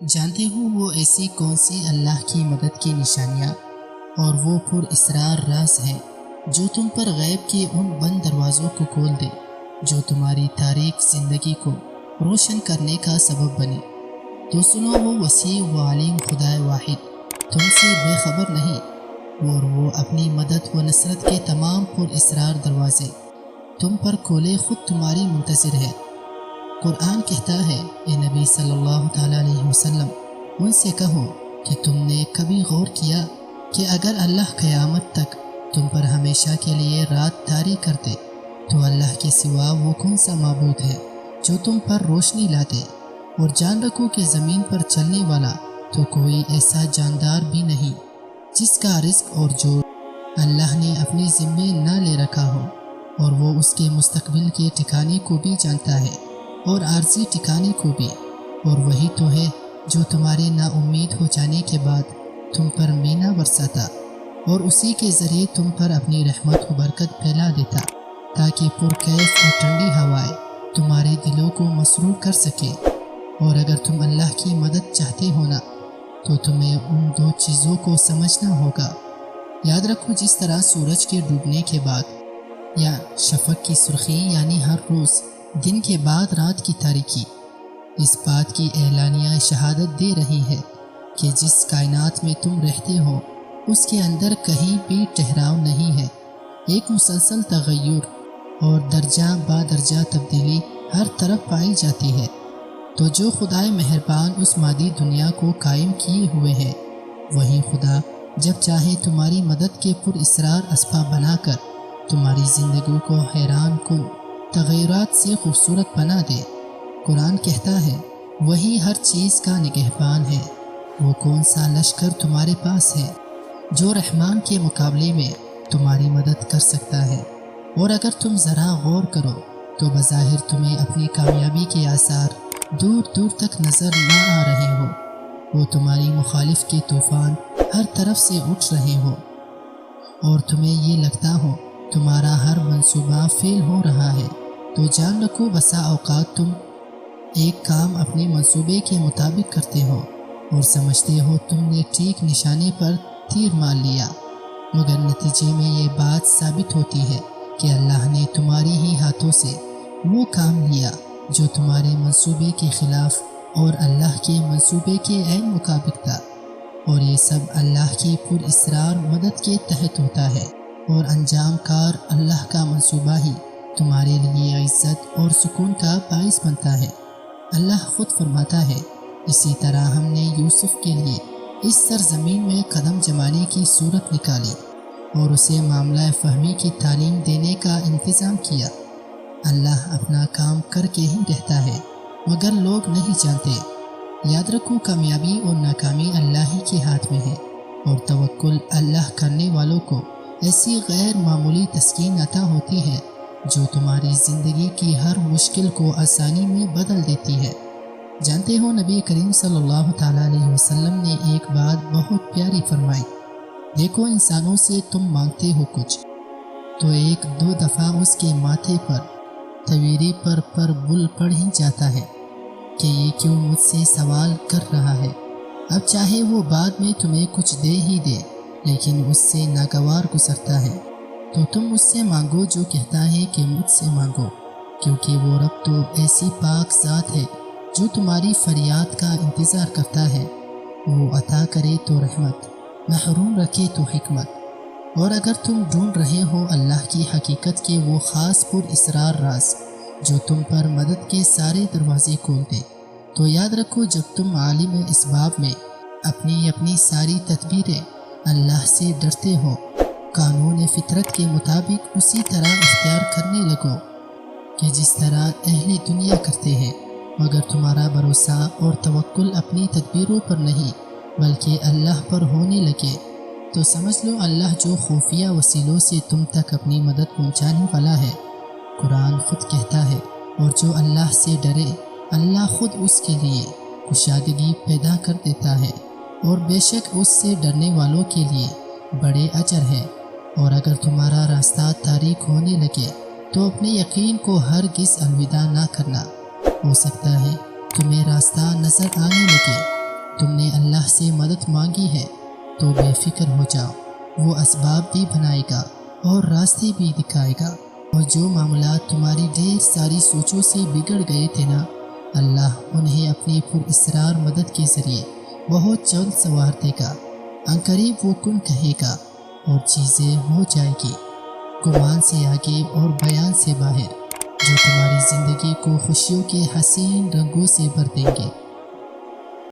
جانتے ہو وہ ایسی کون سی اللہ کی مدد کی نشانیاں اور وہ پر اسرار راز ہیں جو تم پر غیب کے ان بند دروازوں کو کھول دے جو تمہاری تاریک زندگی کو روشن کرنے کا سبب بنے۔ تو سنو، وہ وسیع و عالم خدا واحد تم سے بے خبر نہیں، اور وہ اپنی مدد و نصرت کے تمام پر اسرار دروازے تم پر کھولے خود تمہاری منتظر ہے۔ قرآن کہتا ہے، اے نبی صلی اللہ تعالیٰ علیہ وسلم، ان سے کہو کہ تم نے کبھی غور کیا کہ اگر اللہ قیامت تک تم پر ہمیشہ کے لیے رات طاری کرتے تو اللہ کے سوا وہ کون سا معبود ہے جو تم پر روشنی لاتے؟ اور جان رکھو کہ زمین پر چلنے والا تو کوئی ایسا جاندار بھی نہیں جس کا رزق اور جو اللہ نے اپنے ذمے نہ لے رکھا ہو، اور وہ اس کے مستقبل کے ٹھکانے کو بھی جانتا ہے اور عارضی ٹھکانے کو بھی، اور وہی تو ہے جو تمہارے نا امید ہو جانے کے بعد تم پر مینا برساتا اور اسی کے ذریعے تم پر اپنی رحمت و برکت پھیلا دیتا تاکہ پرکیف اور ٹھنڈی ہوائیں تمہارے دلوں کو مسرور کر سکے۔ اور اگر تم اللہ کی مدد چاہتے ہو نا تو تمہیں ان دو چیزوں کو سمجھنا ہوگا۔ یاد رکھو، جس طرح سورج کے ڈوبنے کے بعد یا شفق کی سرخی یعنی ہر روز دن کے بعد رات کی تاریکی اس بات کی اعلانیہ شہادت دے رہی ہے کہ جس کائنات میں تم رہتے ہو اس کے اندر کہیں بھی ٹھہراؤ نہیں ہے، ایک مسلسل تغیر اور درجہ با درجہ تبدیلی ہر طرف پائی جاتی ہے، تو جو خدائے مہربان اس مادی دنیا کو قائم کیے ہوئے ہے، وہی خدا جب چاہے تمہاری مدد کے پر اسرار اسباب بنا کر تمہاری زندگی کو حیران کن تغیرات سے خوبصورت بنا دے۔ قرآن کہتا ہے، وہی ہر چیز کا نگہبان ہے، وہ کون سا لشکر تمہارے پاس ہے جو رحمان کے مقابلے میں تمہاری مدد کر سکتا ہے؟ اور اگر تم ذرا غور کرو تو بظاہر تمہیں اپنی کامیابی کے آثار دور دور تک نظر نہ آ رہے ہو، وہ تمہاری مخالف کے طوفان ہر طرف سے اٹھ رہے ہو، اور تمہیں یہ لگتا ہو تمہارا ہر منصوبہ فیل ہو رہا ہے، تو جان رکھو بسا اوقات تم ایک کام اپنے منصوبے کے مطابق کرتے ہو اور سمجھتے ہو تم نے ٹھیک نشانے پر تیر مار لیا، مگر نتیجے میں یہ بات ثابت ہوتی ہے کہ اللہ نے تمہاری ہی ہاتھوں سے وہ کام لیا جو تمہارے منصوبے کے خلاف اور اللہ کے منصوبے کے عین مطابق تھا، اور یہ سب اللہ کی پر اسرار مدد کے تحت ہوتا ہے، اور انجام کار اللہ کا منصوبہ ہی تمہارے لیے عزت اور سکون کا باعث بنتا ہے۔ اللہ خود فرماتا ہے، اسی طرح ہم نے یوسف کے لیے اس سرزمین میں قدم جمانے کی صورت نکالی اور اسے معاملہ فہمی کی تعلیم دینے کا انتظام کیا۔ اللہ اپنا کام کر کے ہی رہتا ہے مگر لوگ نہیں جانتے۔ یاد رکھو، کامیابی اور ناکامی اللہ ہی کے ہاتھ میں ہے، اور توکل اللہ کرنے والوں کو ایسی غیر معمولی تسکین عطا ہوتی ہے جو تمہاری زندگی کی ہر مشکل کو آسانی میں بدل دیتی ہے۔ جانتے ہو، نبی کریم صلی اللہ تعالیٰ علیہ وسلم نے ایک بات بہت پیاری فرمائی، دیکھو انسانوں سے تم مانگتے ہو کچھ تو ایک دو دفعہ اس کے ماتھے پر طویری پر بل پڑ ہی جاتا ہے کہ یہ کیوں مجھ سے سوال کر رہا ہے۔ اب چاہے وہ بعد میں تمہیں کچھ دے ہی دے لیکن اس سے ناگوار گزرتا ہے، تو تم اس سے مانگو جو کہتا ہے کہ مجھ سے مانگو، کیونکہ وہ رب تو ایسی پاک ذات ہے جو تمہاری فریاد کا انتظار کرتا ہے، وہ عطا کرے تو رحمت، محروم رکھے تو حکمت۔ اور اگر تم ڈھونڈ رہے ہو اللہ کی حقیقت کے وہ خاص پر اسرار راز جو تم پر مدد کے سارے دروازے کھول دے، تو یاد رکھو جب تم عالم اسباب میں اپنی ساری تدبیریں اللہ سے ڈرتے ہو، قانون فطرت کے مطابق اسی طرح اختیار کرنے لگو کہ جس طرح اہل دنیا کرتے ہیں، مگر تمہارا بھروسہ اور توکل اپنی تدبیروں پر نہیں بلکہ اللہ پر ہونے لگے، تو سمجھ لو اللہ جو خفیہ وسیلوں سے تم تک اپنی مدد پہنچانے والا ہے۔ قرآن خود کہتا ہے، اور جو اللہ سے ڈرے اللہ خود اس کے لیے کشادگی پیدا کر دیتا ہے، اور بے شک اس سے ڈرنے والوں کے لیے بڑے اجر ہیں۔ اور اگر تمہارا راستہ تاریک ہونے لگے تو اپنے یقین کو ہرگز الوداع نہ کرنا، ہو سکتا ہے تمہیں راستہ نظر آنے لگے سے مدد مانگی ہے تو بے فکر ہو جاؤ، وہ اسباب بھی بنائے گا اور راستے بھی دکھائے گا، اور جو معاملات تمہاری ڈھیر ساری سوچوں سے بگڑ گئے تھے نا، اللہ انہیں اپنی پر اسرار مدد کے ذریعے بہت جلد سنوار دے گا۔ عنقریب وہ کن کہے گا اور چیزیں ہو جائے گی، گمان سے آگے اور بیان سے باہر، جو تمہاری زندگی کو خوشیوں کے حسین رنگوں سے بھر دیں گے۔